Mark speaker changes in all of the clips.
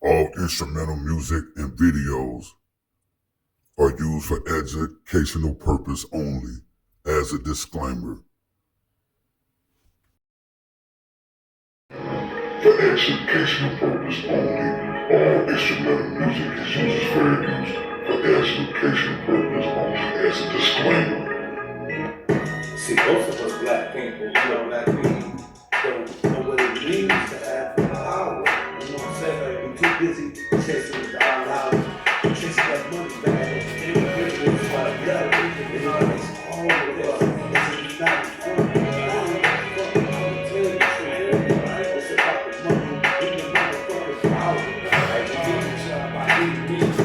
Speaker 1: All instrumental music and videos are used for educational purpose only, as a disclaimer. For educational purpose only, all instrumental music is used for educational purpose only, as a disclaimer.
Speaker 2: See, most of us black people, black people don't know what it means to have power. You know what I'm saying? Like, we're too busy chasing the dollar, chasing that money back. And it's like that. It's all of us. It's not fun. It's about the money. We the motherfucker's power. Like, we get the job by any means.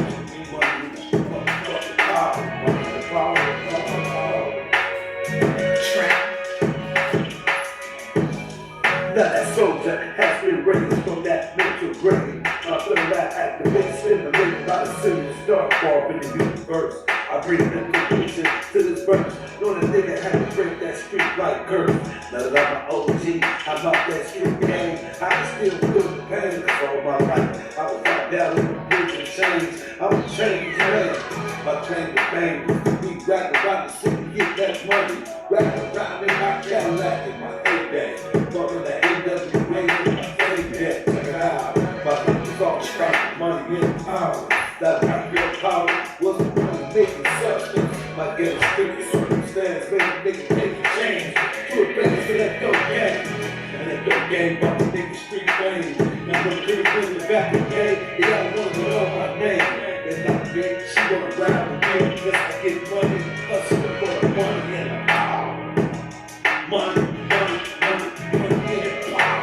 Speaker 2: Money, motherfucking power. Money, the power. Now that soldier has been raised from that mental grave. I feel that activate, stimulated by the serious dark bar in the universe. I bring the conclusion to this verse. Knowing a nigga had to break that street like curse. Now that I'm an OG, I'm out that street game. I can still feel the pain. That's all my life. I was locked down in the prison chains. I'm a changed man. My claim to fame was to be rapping around the city, get that money. Rapping around in my Cadillac in my heyday. Fucking the NWA in my heyday. Check it out. My life is all about money and power. That my real power was the money making substance. My ghetto sticky circumstance made a nigga take a change. To a better to that dope game. And that dope game brought the nigga street fame. Now when people bring me back again, they gotta want to know my name. It's not big, she wanna rap with me. Just to get money, hustle for the money and the power. Money, money, money, money and the power.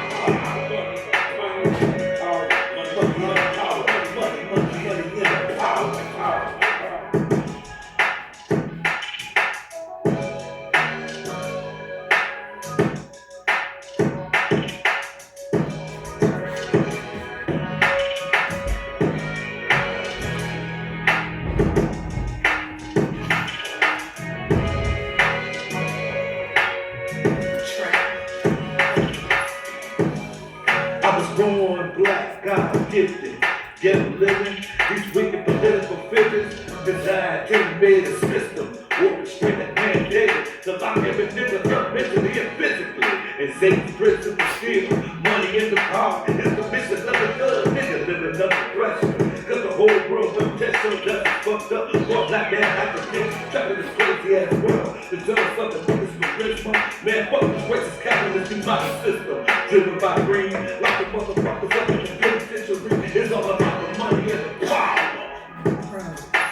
Speaker 2: I was born black, God gifted, get a living. These wicked political figures designed to made a system, orchestrated mandated to lock every nigga up mentally and physically. And Satan's principle still, money in the power is the mission of the thug nigga living under pressure. Cause the whole world will test so that's fucked up. Well, black man has to think, trapping this crazy ass world. The jealous of the niggas with charisma. Man, fuck this racist capitalist in my system. Driven by green, like the motherfuckers up in the penitentiary. It's all about the money and the power.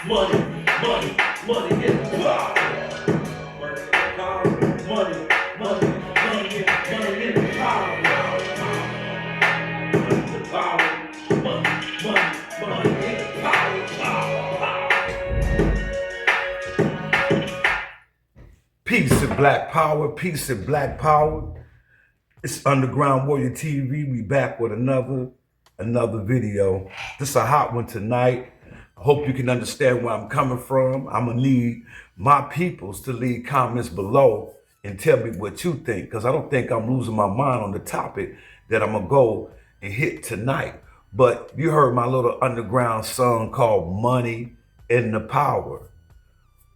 Speaker 2: Money, money, money and the power. Money and the power. Money, money, money and the power. Money and the power. Money, money, money and the power.
Speaker 3: Peace and black power, peace and black power. It's Underground Warrior TV. We back with another video. This is a hot one tonight. I hope you can understand where I'm coming from. I'm gonna need my peoples to leave comments below and tell me what you think, because I don't think I'm losing my mind on the topic that I'm gonna go and hit tonight. But you heard my little underground song called Money in the Power.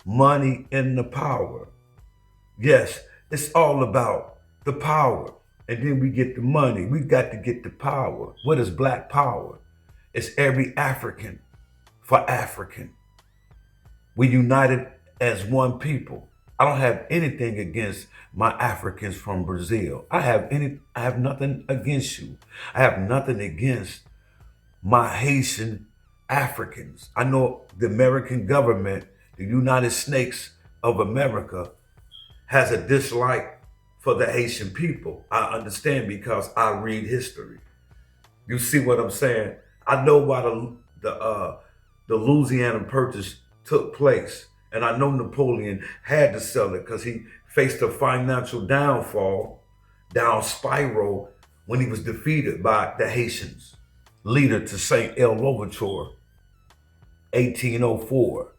Speaker 3: Money in the Power. Yes, it's all about the power. And then we get the money. We got to get the power. What is black power? It's every African for African. We united as one people. I don't have anything against my Africans from Brazil. I have nothing against you. I have nothing against my Haitian Africans. I know the American government, the United States of America, has a dislike for the Haitian people. I understand because I read history. You see what I'm saying? I know why the Louisiana Purchase took place. And I know Napoleon had to sell it because he faced a financial down spiral when he was defeated by the Haitians. Leader to St. El Louverture, 1804.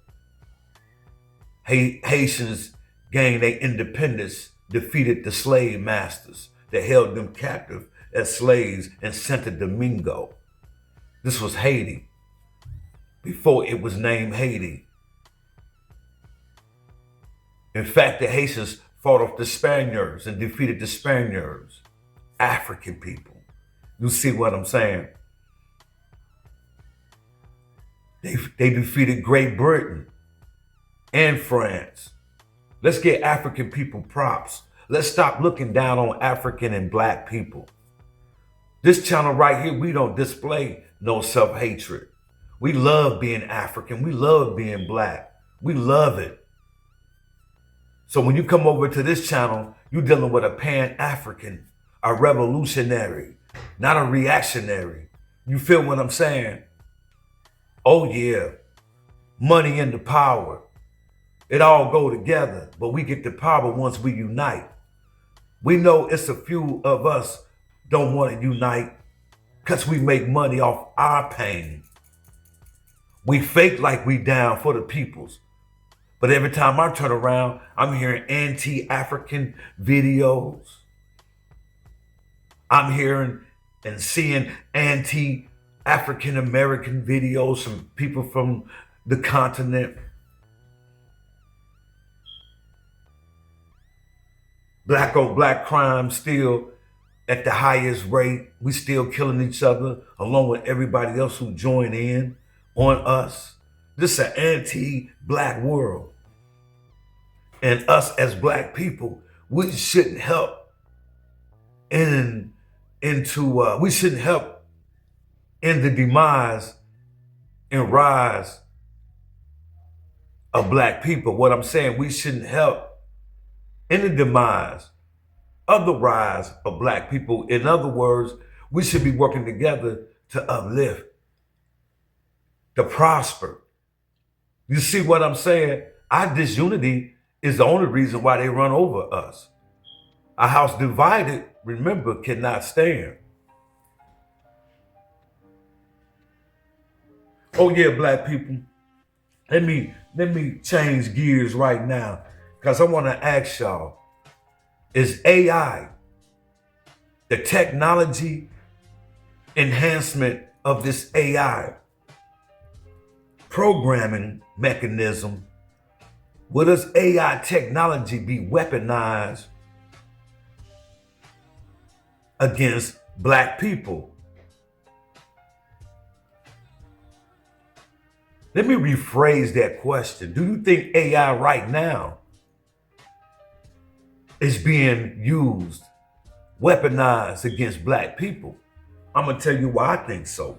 Speaker 3: Haitians gained their independence, defeated the slave masters that held them captive as slaves in Santo Domingo. This was Haiti before it was named Haiti. In fact, the Haitians fought off the Spaniards and defeated the Spaniards, African people. You see what I'm saying? They defeated Great Britain and France. Let's get African people props. Let's stop looking down on African and black people. This channel right here, we don't display no self-hatred. We love being African. We love being black. We love it. So when you come over to this channel, you're dealing with a Pan-African, a revolutionary, not a reactionary. You feel what I'm saying? Oh yeah, money and the power. It all go together, but we get the power once we unite. We know it's a few of us don't want to unite because we make money off our pain. We fake like we down for the peoples. But every time I turn around, I'm hearing anti-African videos. I'm hearing and seeing anti-African American videos from people from the continent. Black on black crime still at the highest rate. We still killing each other along with everybody else who join in on us. This is an anti-black world. And us as black people, we shouldn't help we shouldn't help in the demise and rise of black people. What I'm saying, we shouldn't help in the demise of the rise of black people. In other words, we should be working together to uplift, to prosper. You see what I'm saying? Our disunity is the only reason why they run over us. A house divided, remember, cannot stand. Oh yeah, black people. Let me change gears right now, because I want to ask y'all, is AI, the technology enhancement of this AI programming mechanism, will this AI technology be weaponized against black people? Let me rephrase that question. Do you think AI right now is being used, weaponized against black people? I'm gonna tell you why I think so.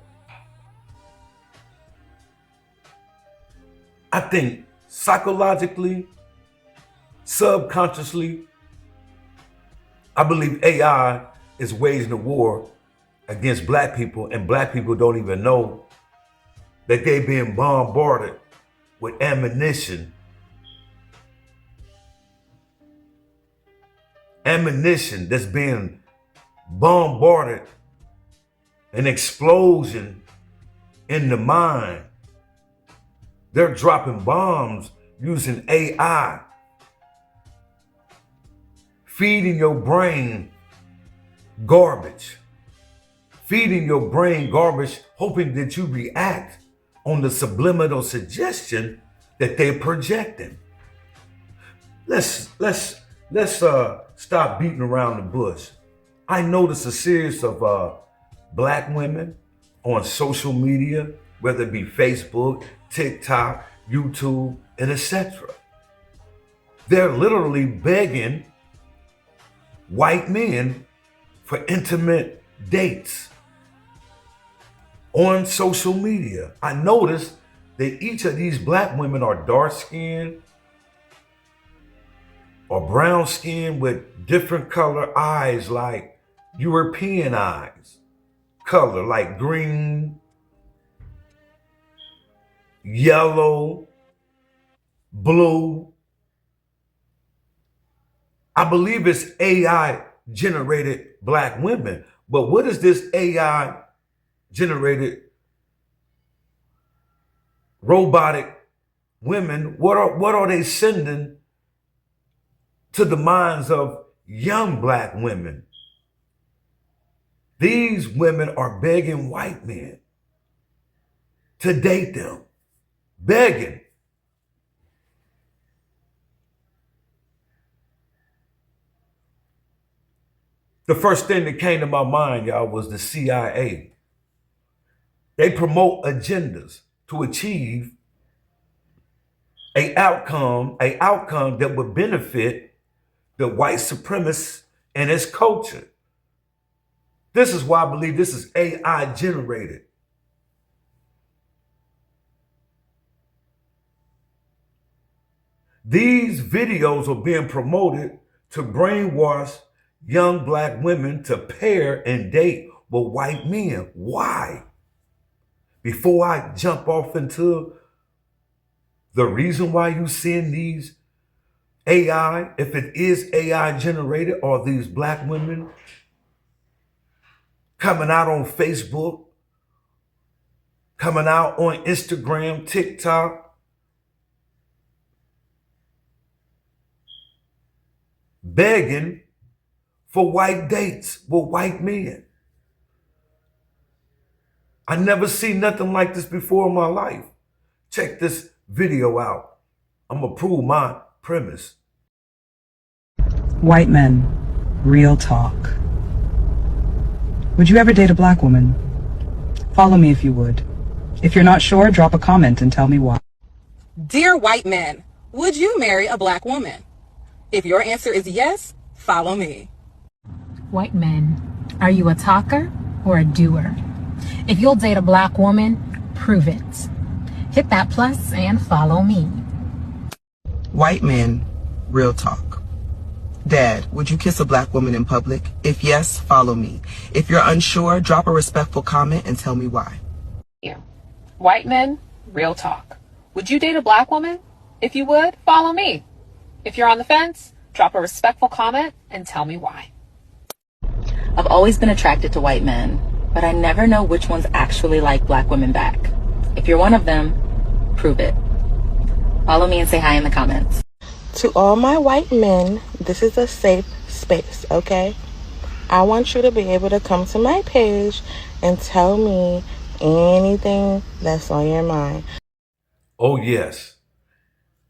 Speaker 3: I think psychologically, subconsciously, I believe AI is waging a war against black people, and black people don't even know that they're being bombarded with ammunition. Ammunition that's being bombarded, an explosion in the mind. They're dropping bombs using AI, feeding your brain garbage, hoping that you react on the subliminal suggestion that they're projecting. Let's stop beating around the bush. I noticed a series of black women on social media, whether it be Facebook, TikTok, YouTube, and etc. They're literally begging white men for intimate dates on social media. I noticed that each of these black women are dark-skinned or brown-skinned with different color eyes, like European eyes, color like green, yellow, blue. I believe it's AI generated black women, but what is this AI generated robotic women? What are they sending to the minds of young black women? These women are begging white men to date them, begging. The first thing that came to my mind, y'all, was the CIA. They promote agendas to achieve an outcome that would benefit the white supremacist and its culture. This is why I believe this is AI generated. These videos are being promoted to brainwash young black women to pair and date with white men. Why? Before I jump off into the reason why you seeing these AI, if it is AI generated, are these black women coming out on Facebook, coming out on Instagram, TikTok, begging for white dates with white men. I never seen nothing like this before in my life. Check this video out. I'm gonna prove my premise.
Speaker 4: White men, real talk. Would you ever date a black woman? Follow me if you would. If you're not sure, drop a comment and tell me why.
Speaker 5: Dear white men, would you marry a black woman? If your answer is yes, follow me.
Speaker 6: White men, are you a talker or a doer? If you'll date a black woman, prove it. Hit that plus and follow me.
Speaker 7: White men, real talk. Dad, would you kiss a black woman in public? If yes, follow me. If you're unsure, drop a respectful comment and tell me why.
Speaker 8: Yeah. White men, real talk. Would you date a black woman? If you would, follow me. If you're on the fence, drop a respectful comment and tell me why.
Speaker 9: I've always been attracted to white men, but I never know which ones actually like black women back. If you're one of them, prove it. Follow me and say hi in the comments.
Speaker 10: To all my white men, this is a safe space, okay? I want you to be able to come to my page and tell me anything that's on your mind.
Speaker 3: Oh, yes.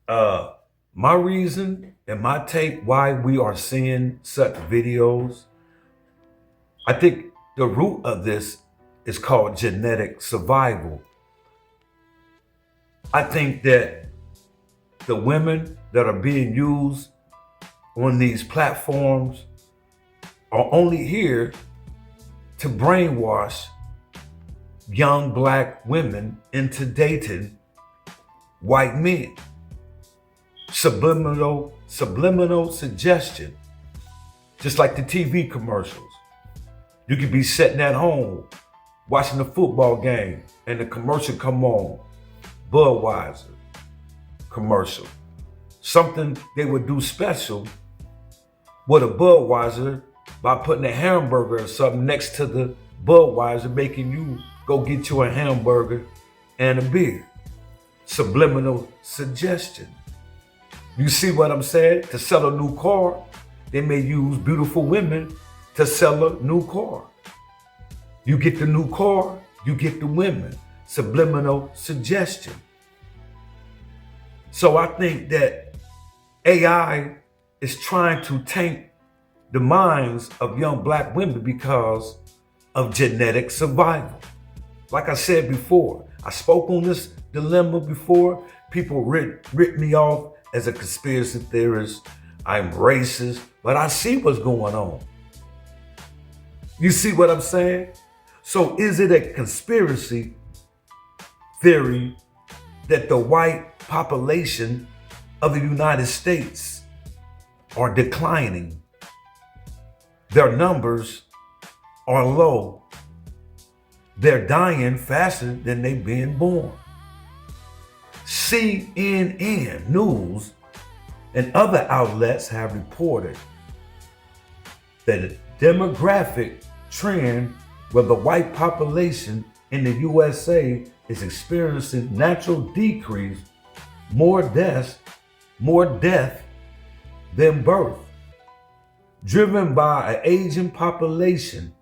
Speaker 3: My reason and my take why we are seeing such videos, I think the root of this is called genetic survival. I think that the women that are being used on these platforms are only here to brainwash young black women into dating white men. Subliminal suggestion, just like the TV commercials. You could be sitting at home watching a football game and the commercial come on, Budweiser commercial. Something they would do special with a Budweiser by putting a hamburger or something next to the Budweiser, making you go get you a hamburger and a beer. Subliminal suggestion. You see what I'm saying? To sell a new car, they may use beautiful women to sell a new car. You get the new car, you get the women. Subliminal suggestion. So I think that AI is trying to taint the minds of young black women because of genetic survival. Like I said before, I spoke on this dilemma before. People writ me off as a conspiracy theorist. I'm racist, but I see what's going on. You see what I'm saying? So is it a conspiracy theory that the white population of the United States are declining? Their numbers are low. They're dying faster than they're being born. CNN News and other outlets have reported that a demographic trend where the white population in the USA is experiencing natural decrease, more death than birth, driven by an aging population,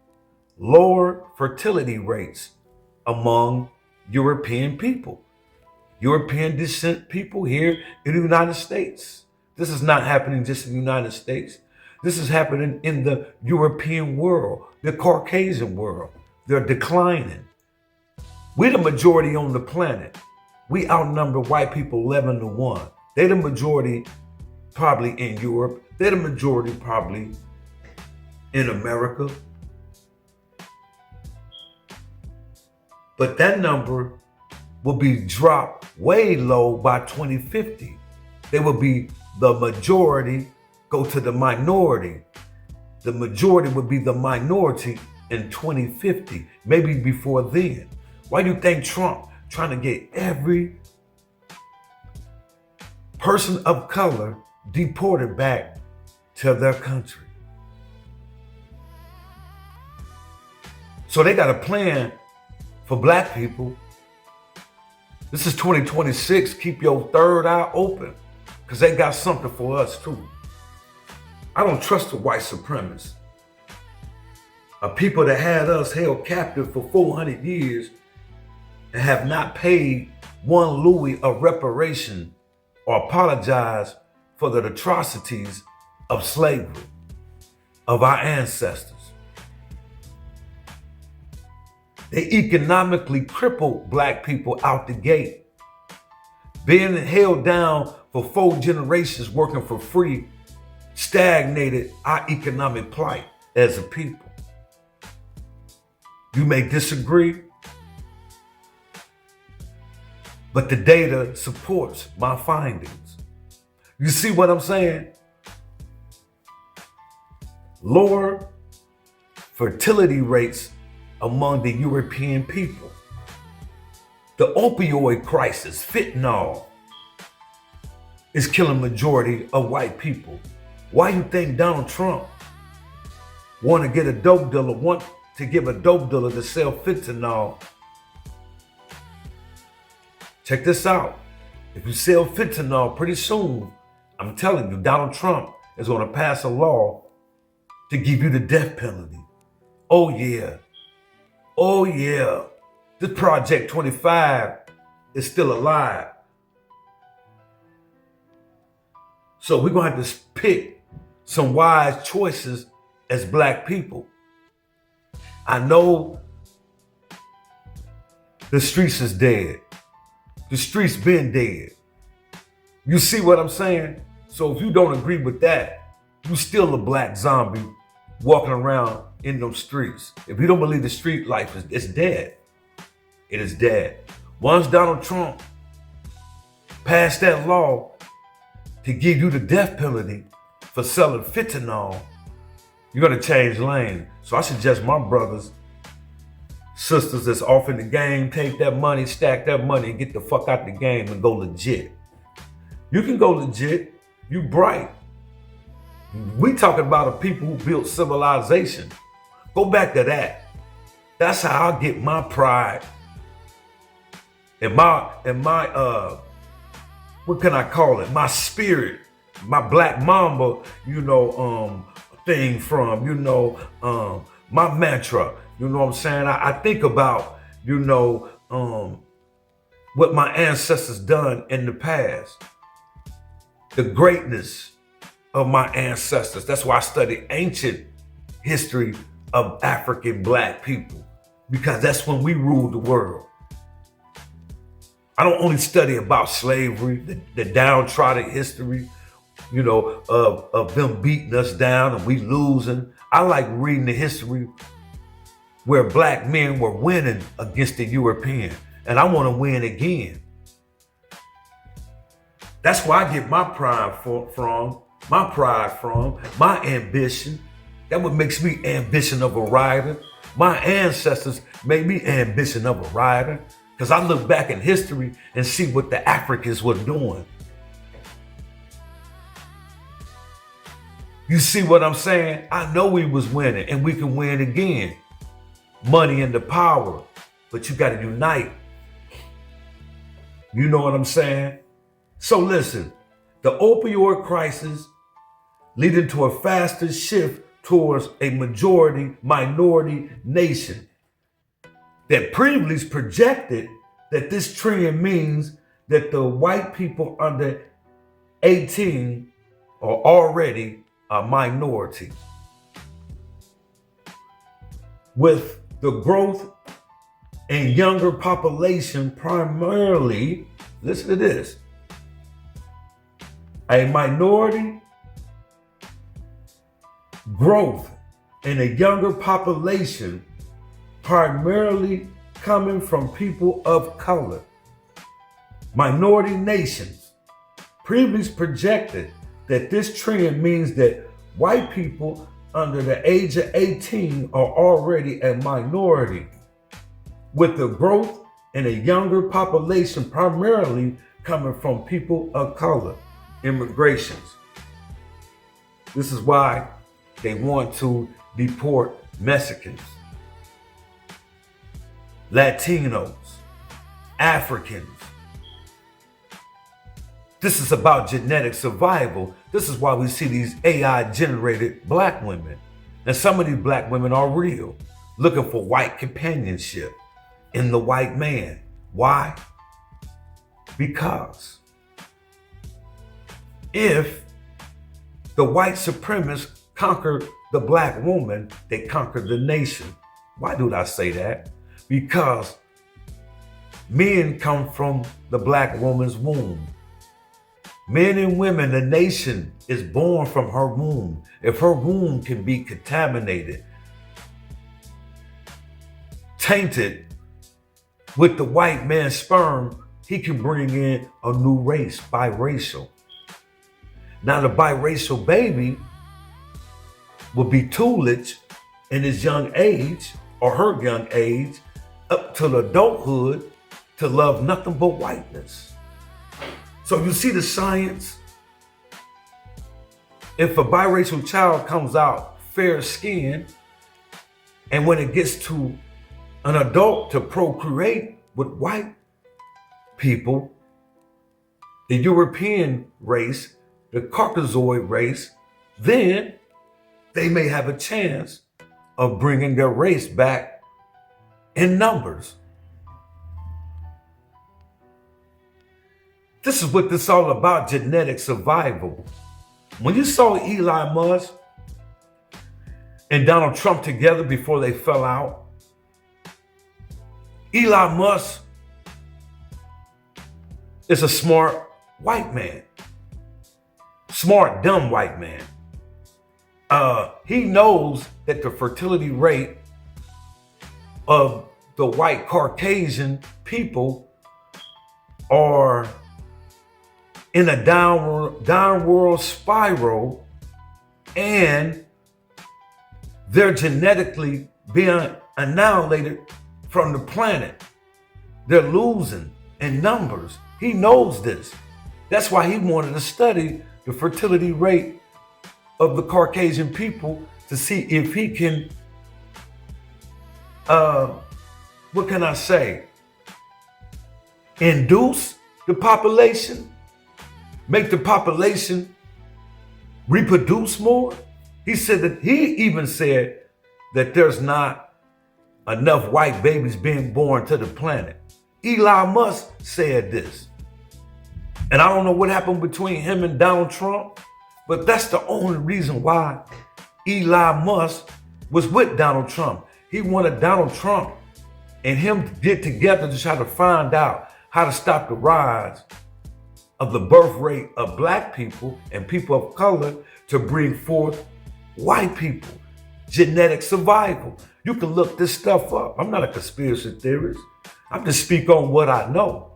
Speaker 3: lower fertility rates among European people, European descent people here in the United States. This is not happening just in the United States. This is happening in the European world, the Caucasian world. They're declining. We're the majority on the planet. We outnumber white people 11-1. They're the majority probably in Europe. They're the majority probably in America. But that number will be dropped way low by 2050. They will be the majority go to the minority. The majority would be the minority in 2050, maybe before then. Why do you think Trump trying to get every person of color deported back to their country? So they got a plan for black people. This is 2026. Keep your third eye open because they got something for us too. I don't trust the white supremacists. A people that had us held captive for 400 years and have not paid one louis of reparation or apologize for the atrocities of slavery of our ancestors. They economically crippled black people out the gate. Being held down for 4 generations working for free stagnated our economic plight as a people. You may disagree, but the data supports my findings. You see what I'm saying? Lower fertility rates among the European people. The opioid crisis, fentanyl, is killing majority of white people. Why you think Donald Trump want to give a dope dealer to sell fentanyl? Check this out. If you sell fentanyl pretty soon, I'm telling you, Donald Trump is going to pass a law to give you the death penalty. Oh yeah. Oh yeah. This Project 25 is still alive. So we're going to have to pick some wise choices as black people. I know the streets is dead. The streets been dead. You see what I'm saying? So if you don't agree with that, you still a black zombie walking around in those streets. If you don't believe the street life is dead, it is dead. Once Donald Trump passed that law to give you the death penalty for selling fentanyl, you're gonna change lane. So I suggest my brothers, sisters that's off in the game, take that money, stack that money, and get the fuck out the game and go legit. You can go legit, you bright. We talking about a people who built civilization. Go back to that. That's how I get my pride and my what can I call it? My spirit, my black mamba, thing from, my mantra, you know what I'm saying? I think about, what my ancestors done in the past, the greatness of my ancestors. That's why I study ancient history of African black people, because that's when we ruled the world. I don't only study about slavery, the downtrodden history, of them beating us down and we losing. I like reading the history where black men were winning against the European, and I want to win again. That's where I get my pride from, my ambition. That what makes me ambition of a rider. My ancestors made me ambition of a rider, because I look back in history and see what the Africans were doing. You see what I'm saying? I know we was winning and we can win again. Money and the power, but you got to unite. You know what I'm saying? So listen, the opioid crisis leading to a faster shift towards a majority minority nation that previously projected that this trend means that the white people under 18 are already a minority. With the growth in younger population, primarily, listen to this, a minority growth in a younger population, primarily coming from people of color. Minority nations previously projected that this trend means that white people under the age of 18 are already a minority, with the growth in a younger population primarily coming from people of color, immigrations. This is why they want to deport Mexicans, Latinos, Africans. This is about genetic survival. This is why we see these AI-generated black women. And some of these black women are real, looking for white companionship in the white man. Why? Because if the white supremacists conquer the black woman, they conquer the nation. Why do I say that? Because men come from the black woman's womb. Men and women, the nation is born from her womb. If her womb can be contaminated, tainted with the white man's sperm, he can bring in a new race, biracial. Now the biracial baby will be tutelage in his young age or her young age up till adulthood to love nothing but whiteness. So you see the science. If a biracial child comes out fair skinned, and when it gets to an adult to procreate with white people, the European race, the Caucasoid race, then they may have a chance of bringing their race back in numbers. This is what this is all about, genetic survival. When you saw Elon Musk and Donald Trump together before they fell out, Elon Musk is a smart white man. Smart, dumb white man. He knows that the fertility rate of the white Caucasian people are in a downward spiral, and they're genetically being annihilated from the planet. They're losing in numbers. He knows this. That's why he wanted to study the fertility rate of the Caucasian people to see if he can, what can I say, induce the population, make the population reproduce more. He even said that there's not enough white babies being born to the planet. Elon Musk said this. And I don't know what happened between him and Donald Trump, but that's the only reason why Elon Musk was with Donald Trump. He wanted Donald Trump and him to get together to try to find out how to stop the rise of the birth rate of black people and people of color to bring forth white people. Genetic survival. You can look this stuff up. I'm not a conspiracy theorist. I'm just speak on what I know.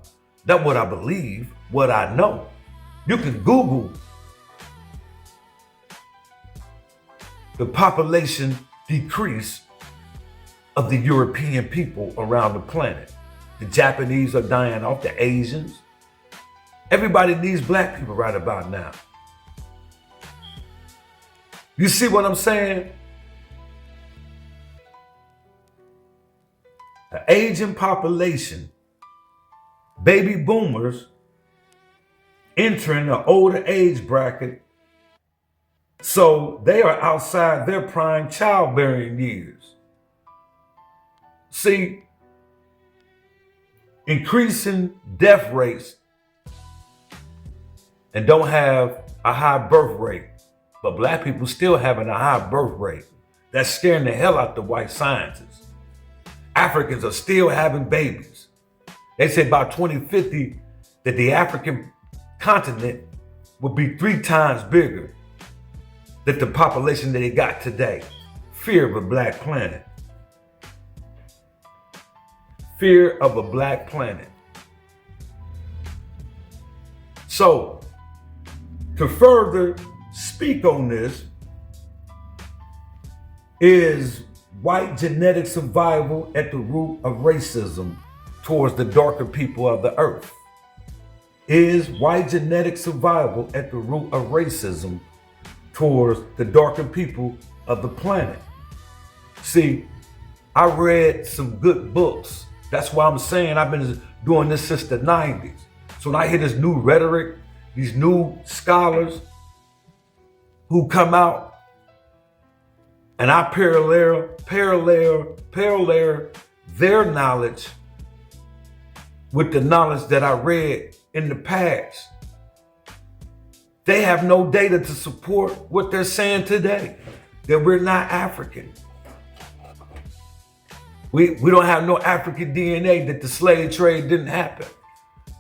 Speaker 3: Not what I believe, what I know. You can Google the population decrease of the European people around the planet. The Japanese are dying off, the Asians. Everybody needs black people right about now. You see what I'm saying? The aging population, baby boomers entering the older age bracket, so they are outside their prime childbearing years. See, increasing death rates and don't have a high birth rate. But black people still having a high birth rate. That's scaring the hell out the white scientists. Africans are still having babies. They say by 2050 that the African continent will be 3 times bigger than the population that they got today. Fear of a black planet. Fear of a black planet. So, to further speak on this, is white genetic survival at the root of racism towards the darker people of the earth? Is white genetic survival at the root of racism towards the darker people of the planet? See, I read some good books. That's why I'm saying I've been doing this since the 90s. So when I hear this new rhetoric, these new scholars who come out, and I parallel their knowledge with the knowledge that I read in the past. They have no data to support what they're saying today, that we're not African. We don't have no African DNA, that the slave trade didn't happen.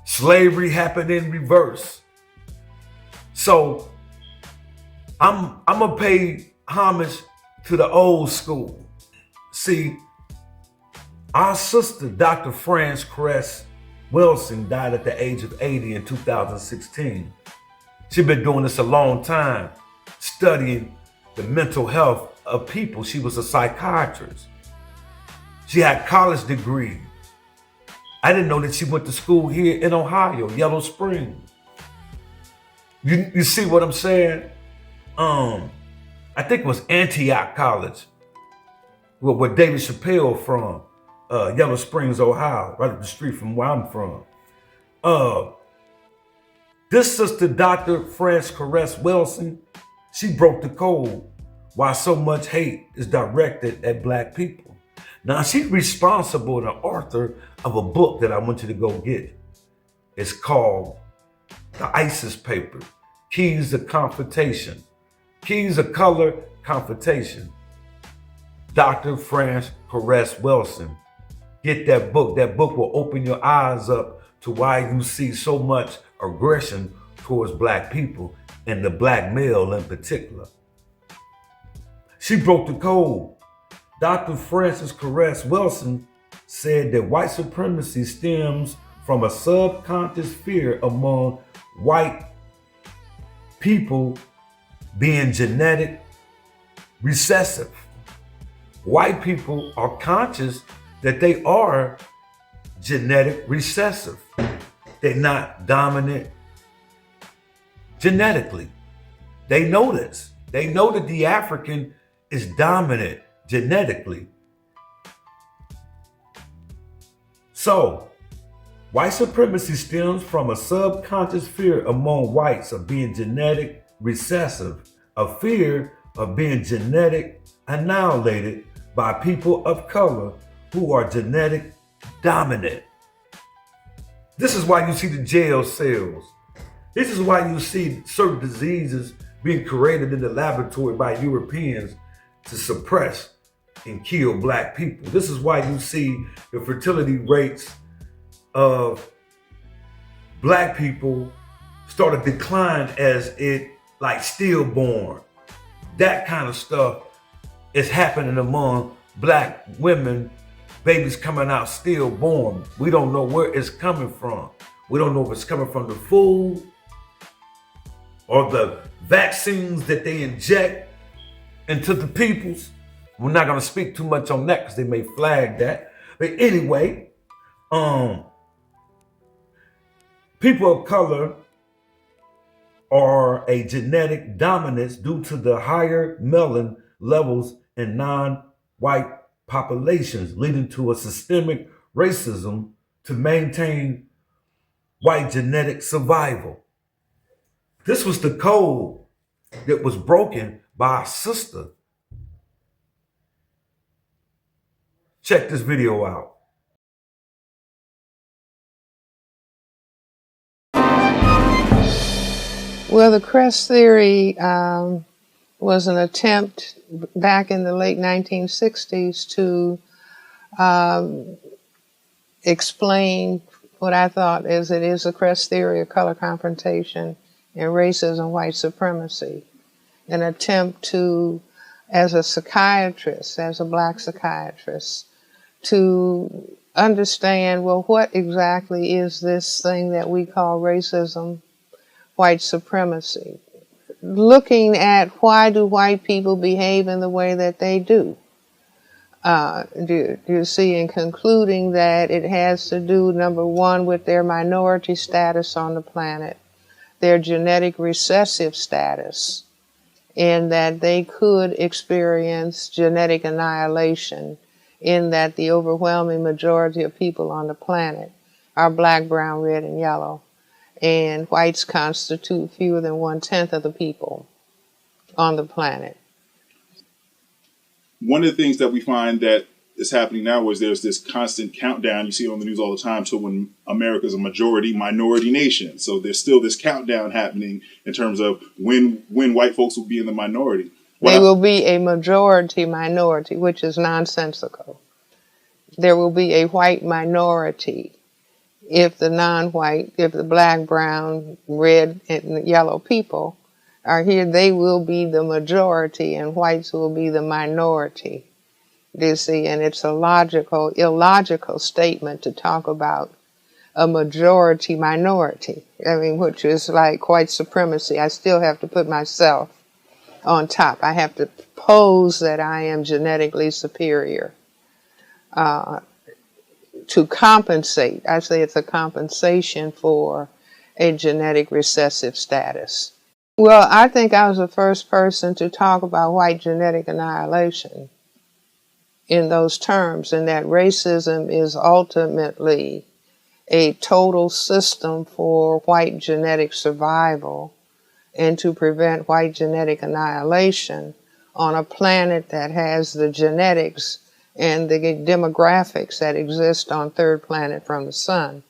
Speaker 3: Slavery happened in reverse. So I'm gonna pay homage to the old school. See, our sister, Dr. Frances Cress Wilson, died at the age of 80 in 2016. She's been doing this a long time, studying the mental health of people. She was a psychiatrist. She had college degree. I didn't know that she went to school here in Ohio, Yellow Springs. You see what I'm saying? I think it was Antioch College, where David Chappelle from, Yellow Springs, Ohio, right up the street from where I'm from. This sister, Dr. Frances Cress Wilson, she broke the code why so much hate is directed at black people. Now, she's responsible, the author of a book that I want you to go get. It's called The ISIS Paper, Keys of Confrontation. Keys of Color Confrontation. Dr. Frances Cress Wilson. Get that book. That book will open your eyes up to why you see so much aggression towards black people, and the black male in particular. She broke the code. Dr. Frances Cress Wilson said that white supremacy stems from a subconscious fear among white people being genetic recessive. White people are conscious that they are genetic recessive. They're not dominant genetically. They know this. They know that the African is dominant genetically. So, white supremacy stems from a subconscious fear among whites of being genetic recessive, a fear of being genetic annihilated by people of color who are genetic dominant. This is why you see the jail cells. This is why you see certain diseases being created in the laboratory by Europeans to suppress and kill black people. This is why you see the fertility rates of black people start to decline as it like stillborn. That kind of stuff is happening among black women, babies coming out stillborn. We don't know where it's coming from. We don't know if it's coming from the food or the vaccines that they inject into the peoples. We're not gonna speak too much on that because they may flag that. But anyway, people of color are a genetic dominance due to the higher melanin levels in non-white populations, leading to a systemic racism to maintain white genetic survival. This was the code that was broken by our sister. Check this video out.
Speaker 11: Well, the crest theory was an attempt back in the late 1960s to explain what I thought is it is a crest theory of color confrontation and racism, white supremacy. An attempt to, as a psychiatrist, as a black psychiatrist, to understand, well, what exactly is this thing that we call racism, white supremacy? Looking at why do white people behave in the way that they do. You see, in concluding that it has to do, number one, with their minority status on the planet, their genetic recessive status, in that they could experience genetic annihilation, in that the overwhelming majority of people on the planet are black, brown, red, and yellow, and whites constitute fewer than 1/10 of the people on the planet.
Speaker 12: One of the things that we find that is happening now is there's this constant countdown, you see it on the news all the time, to when America's a minority nation. So there's still this countdown happening in terms of when white folks will be in the minority.
Speaker 11: They will be a majority minority, which is nonsensical. There will be a white minority. If the non-white, if the black, brown, red, and yellow people are here, they will be the majority and whites will be the minority. You see, and it's a illogical statement to talk about a majority minority. I mean, which is like white supremacy. I still have to put myself on top. I have to pose that I am genetically superior to compensate. I say it's a compensation for a genetic recessive status. Well, I think I was the first person to talk about white genetic annihilation in those terms, and that racism is ultimately a total system for white genetic survival and to prevent white genetic annihilation on a planet that has the genetics and the demographics that exist on third planet from the sun,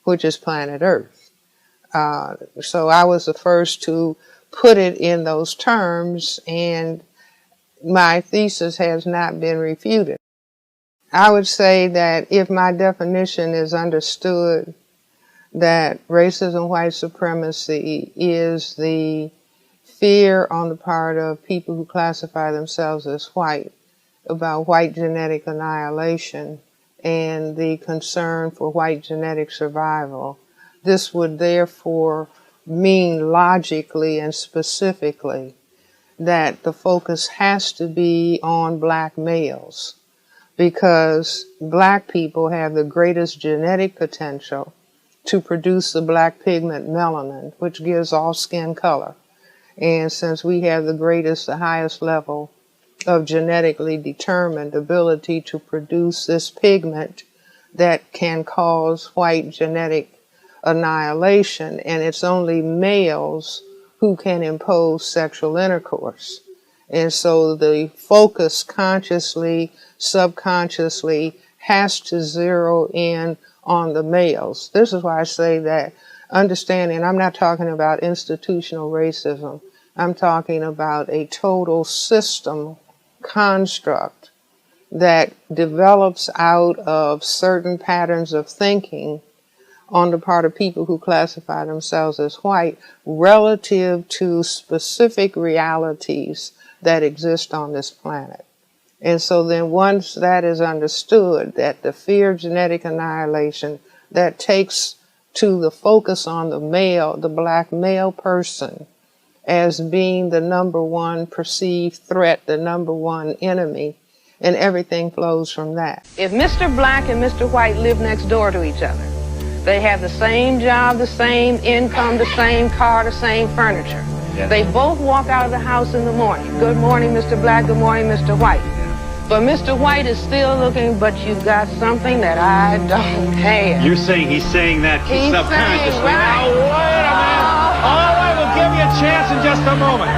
Speaker 11: which is planet Earth. So I was the first to put it in those terms, and my thesis has not been refuted. I would say that if my definition is understood, that racism, white supremacy is the fear on the part of people who classify themselves as white about white genetic annihilation and the concern for white genetic survival. This would therefore mean logically and specifically that the focus has to be on black males, because black people have the greatest genetic potential to produce the black pigment melanin, which gives all skin color. And since we have the highest level of genetically determined ability to produce this pigment that can cause white genetic annihilation, and it's only males who can impose sexual intercourse. And so the focus consciously, subconsciously has to zero in on the males. This is why I say that understanding, I'm not talking about institutional racism, I'm talking about a total system construct that develops out of certain patterns of thinking on the part of people who classify themselves as white relative to specific realities that exist on this planet. And so then once that is understood, that the fear of genetic annihilation, that takes to the focus on the male, the black male person, as being the number one perceived threat, the number one enemy, and everything flows from that.
Speaker 13: If Mr. Black and Mr. White live next door to each other, they have the same job, the same income, the same car, the same furniture. Yes. They both walk out of the house in the morning. Good morning, Mr. Black. Good morning, Mr. White. But Mr. White is still looking, but you've got something that I don't have.
Speaker 14: You're saying he's saying that
Speaker 13: he's
Speaker 14: subconsciously.
Speaker 13: Saying, right.
Speaker 14: Now, wait a minute. All right, we'll give you a chance in just a moment.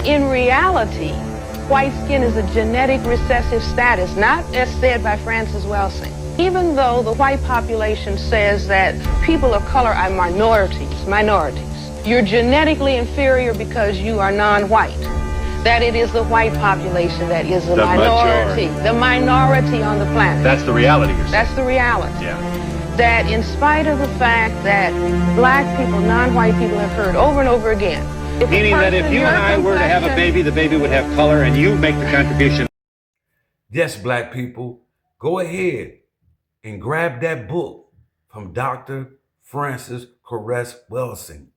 Speaker 13: In reality, white skin is a genetic recessive status, not as said by Francis Welsing. Even though the white population says that people of color are minorities, you're genetically inferior because you are non-white. That it is the white population that is the minority. The minority on the planet.
Speaker 14: That's the reality you're saying.
Speaker 13: That's the reality.
Speaker 14: Yeah.
Speaker 13: That in spite of the fact that black people, non-white people have heard over and over again.
Speaker 14: Meaning that if you and I were to have a baby, the baby would have color and you make the contribution.
Speaker 3: Yes, black people, go ahead and grab that book from Dr. Francis Caress Welsing.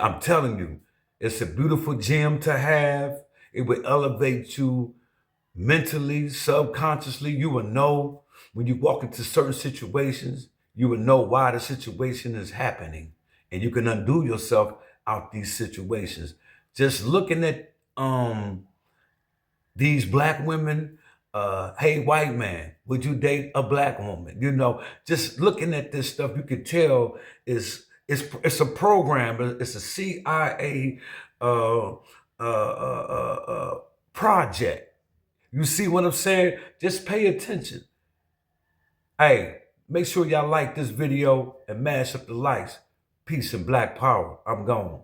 Speaker 3: I'm telling you, it's a beautiful gem to have. It will elevate you mentally, subconsciously. You will know when you walk into certain situations, you will know why the situation is happening. And you can undo yourself out these situations. Just looking at these black women, hey, white man, would you date a black woman? You know, just looking at this stuff, you can tell it's a program. It's a CIA project. You see what I'm saying? Just pay attention. Hey, make sure y'all like this video and mash up the likes. Peace and black power. I'm gone.